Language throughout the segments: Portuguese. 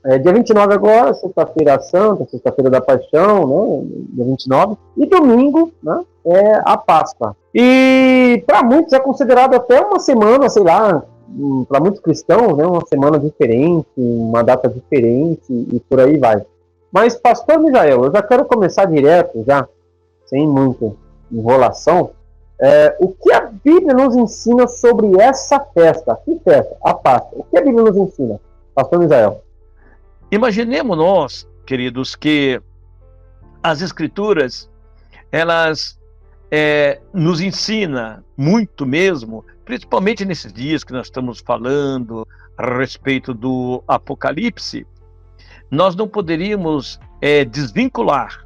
Dia 29 agora, sexta-feira santa, sexta-feira da paixão, né? Dia 29. E domingo, né? É a Páscoa. E para muitos é considerado até uma semana, sei lá, para muitos cristãos, né? Uma semana diferente, uma data diferente e por aí vai. Mas, pastor Mijael, eu já quero começar direto, já, sem muita enrolação. O que a Bíblia nos ensina sobre essa festa? Que festa? A Páscoa. O que a Bíblia nos ensina? Pastor Mijael. Imaginemos nós, queridos, que as Escrituras, elas nos ensinam muito mesmo, principalmente nesses dias que nós estamos falando a respeito do Apocalipse, nós não poderíamos desvincular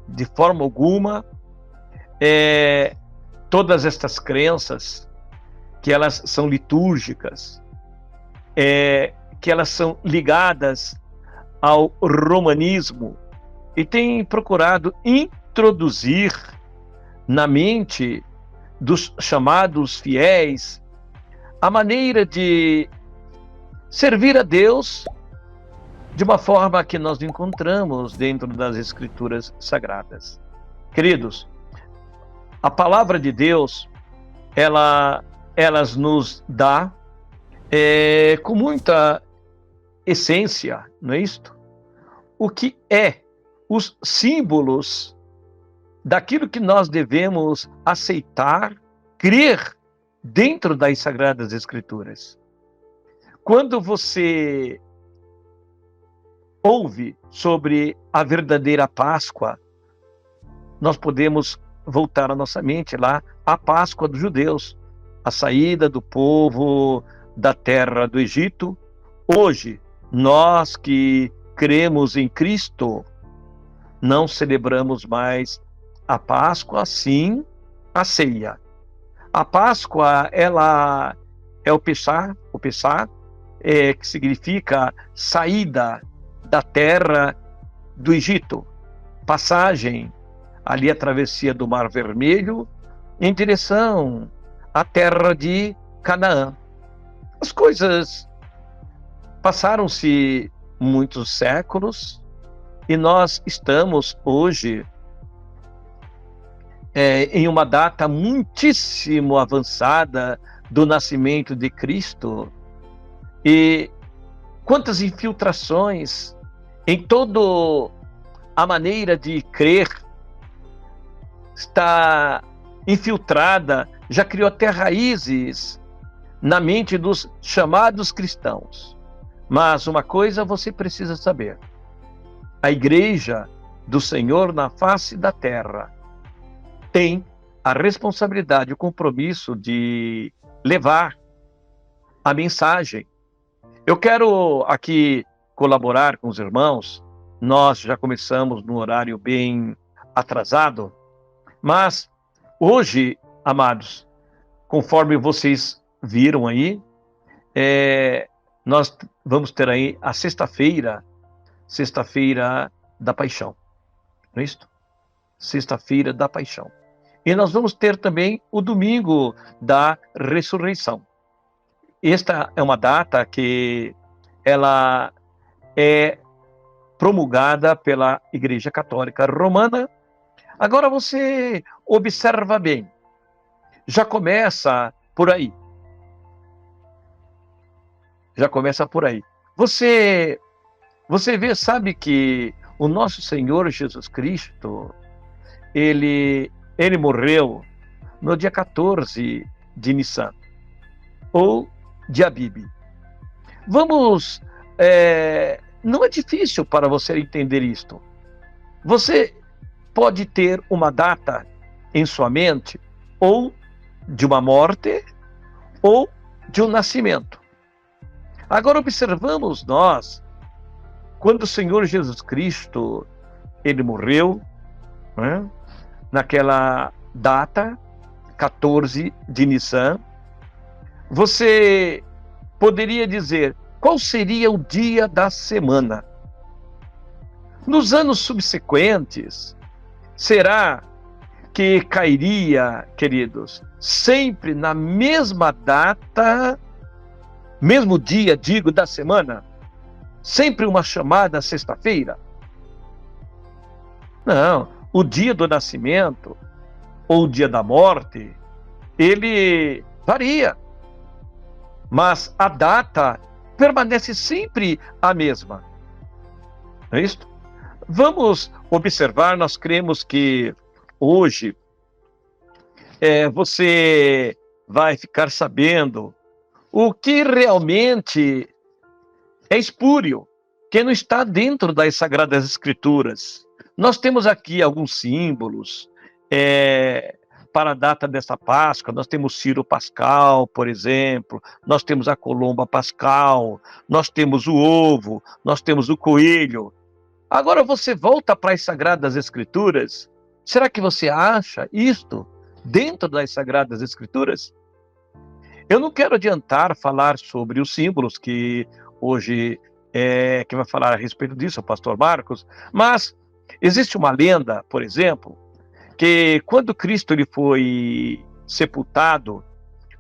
de forma alguma todas estas crenças, que elas são litúrgicas, que elas são ligadas ao romanismo e têm procurado introduzir na mente dos chamados fiéis a maneira de servir a Deus de uma forma que nós encontramos dentro das Escrituras Sagradas. Queridos, a palavra de Deus, elas nos dá com muita essência, não é isto? O que os símbolos daquilo que nós devemos aceitar, crer dentro das Sagradas Escrituras. Quando você ouve sobre a verdadeira Páscoa, nós podemos voltar a nossa mente lá à Páscoa dos judeus, a saída do povo da terra do Egito. Hoje, nós que cremos em Cristo, não celebramos mais a Páscoa, sim a ceia. A Páscoa, ela é o Pessah, que significa saída da terra do Egito, passagem, ali a travessia do Mar Vermelho, em direção à terra de Canaã. As coisas passaram-se muitos séculos e nós estamos hoje em uma data muitíssimo avançada do nascimento de Cristo. E quantas infiltrações em toda a maneira de crer está infiltrada, já criou até raízes na mente dos chamados cristãos. Mas uma coisa você precisa saber: a igreja do Senhor na face da terra tem a responsabilidade, o compromisso de levar a mensagem. Eu quero aqui colaborar com os irmãos. Nós já começamos no horário bem atrasado, mas hoje, amados, conforme vocês viram aí, nós vamos ter aí a sexta-feira da Paixão, não é isso? Sexta-feira da Paixão. E nós vamos ter também o domingo da Ressurreição. Esta é uma data que ela é promulgada pela Igreja Católica Romana. Agora você observa bem, já começa por aí. Você vê, sabe que o nosso Senhor Jesus Cristo, ele morreu no dia 14 de Nissan, ou de Abib. Não é difícil para você entender isto. Você pode ter uma data em sua mente, ou de uma morte, ou de um nascimento. Agora observamos nós, quando o Senhor Jesus Cristo, ele morreu, né, naquela data, 14 de Nissan, você poderia dizer qual seria o dia da semana. Nos anos subsequentes, será que cairia, queridos, sempre na mesma data, mesmo dia, digo, da semana? sempre uma chamada sexta-feira? Não, o dia do nascimento ou o dia da morte, ele varia, mas a data permanece sempre a mesma. Não é isso? Vamos observar, nós cremos que hoje você vai ficar sabendo o que realmente é espúrio, que não está dentro das Sagradas Escrituras. Nós temos aqui alguns símbolos para a data dessa Páscoa. Nós temos Ciro Pascal, por exemplo, nós temos a colomba pascal, nós temos o ovo, nós temos o coelho. Agora você volta para as Sagradas Escrituras, será que você acha isto dentro das Sagradas Escrituras? Eu não quero adiantar falar sobre os símbolos, que hoje quem vai falar a respeito disso é o pastor Marcos, mas existe uma lenda, por exemplo, que quando Cristo ele foi sepultado,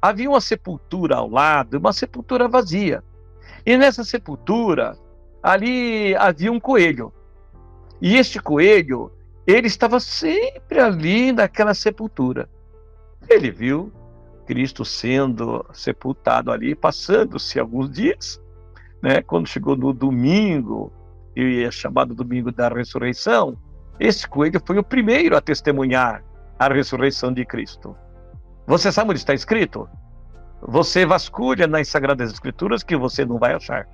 havia uma sepultura ao lado, uma sepultura vazia. E nessa sepultura, ali havia um coelho. E este coelho, ele estava sempre ali naquela sepultura. Ele viu Cristo sendo sepultado ali, passando-se alguns dias, né? Quando chegou no domingo, e é chamado domingo da ressurreição, esse coelho foi o primeiro a testemunhar a ressurreição de Cristo. Você sabe onde está escrito? Você vasculha nas Sagradas Escrituras que você não vai achar.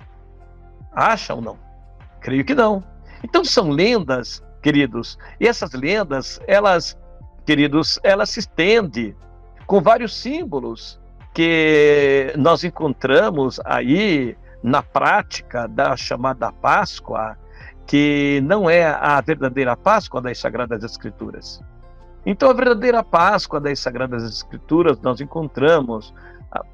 Acha ou não? Creio que não. Então são lendas, queridos, e essas lendas, elas se estendem com vários símbolos que nós encontramos aí na prática da chamada Páscoa, que não é a verdadeira Páscoa das Sagradas Escrituras. Então, a verdadeira Páscoa das Sagradas Escrituras nós encontramos,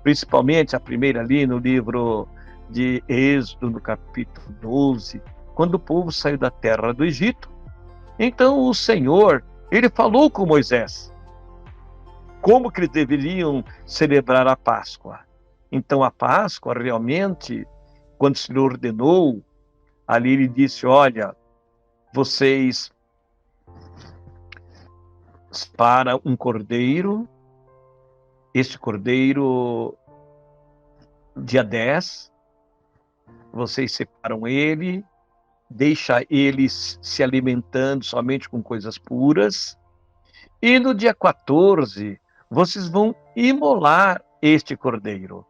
principalmente a primeira ali no livro de Êxodo, no capítulo 12, quando o povo saiu da terra do Egito. Então, o Senhor, ele falou com Moisés como que eles deveriam celebrar a Páscoa. Então, a Páscoa, realmente, quando o Senhor ordenou, ali ele disse, olha, vocês separam um cordeiro, este cordeiro, dia 10, vocês separam ele, deixa ele se alimentando somente com coisas puras, e no dia 14, vocês vão imolar este cordeiro.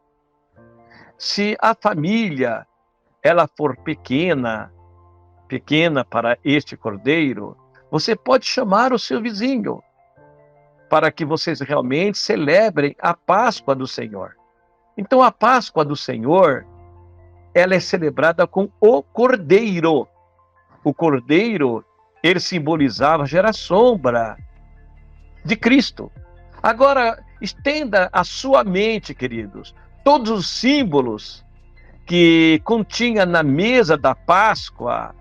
Se a família ela for pequena para este cordeiro, você pode chamar o seu vizinho para que vocês realmente celebrem a Páscoa do Senhor. Então a Páscoa do Senhor, ela é celebrada com o cordeiro. O cordeiro, ele simbolizava, gera sombra de Cristo. Agora, estenda a sua mente, queridos, todos os símbolos que continha na mesa da Páscoa,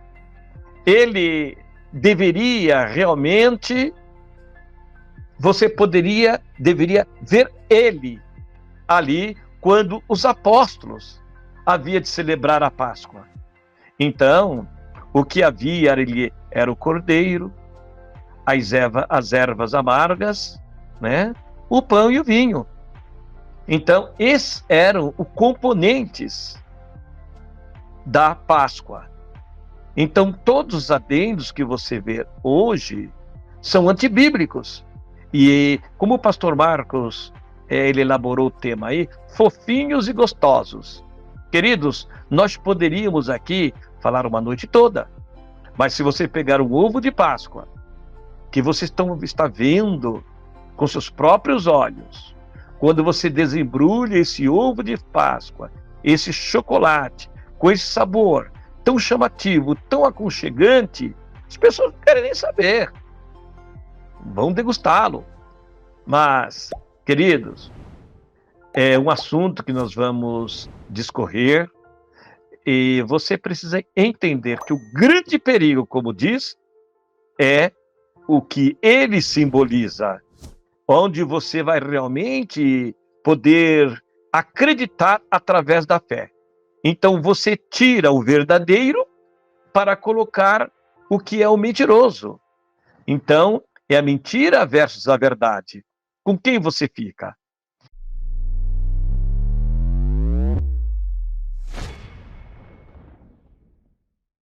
ele deveria realmente, deveria ver ele ali quando os apóstolos haviam de celebrar a Páscoa. Então, o que havia era o cordeiro, as ervas amargas, né? O pão e o vinho. Então, esses eram os componentes da Páscoa. Então, todos os adendos que você vê hoje são antibíblicos. E como o pastor Marcos, ele elaborou o tema aí, fofinhos e gostosos. Queridos, nós poderíamos aqui falar uma noite toda, mas se você pegar um ovo de Páscoa, que você está vendo com seus próprios olhos, quando você desembrulha esse ovo de Páscoa, esse chocolate, com esse sabor tão chamativo, tão aconchegante, as pessoas não querem nem saber. Vão degustá-lo. Mas, queridos, é um assunto que nós vamos discorrer e você precisa entender que o grande perigo, como diz, é o que ele simboliza, onde você vai realmente poder acreditar através da fé. Então você tira o verdadeiro para colocar o que é o mentiroso. Então é a mentira versus a verdade. Com quem você fica?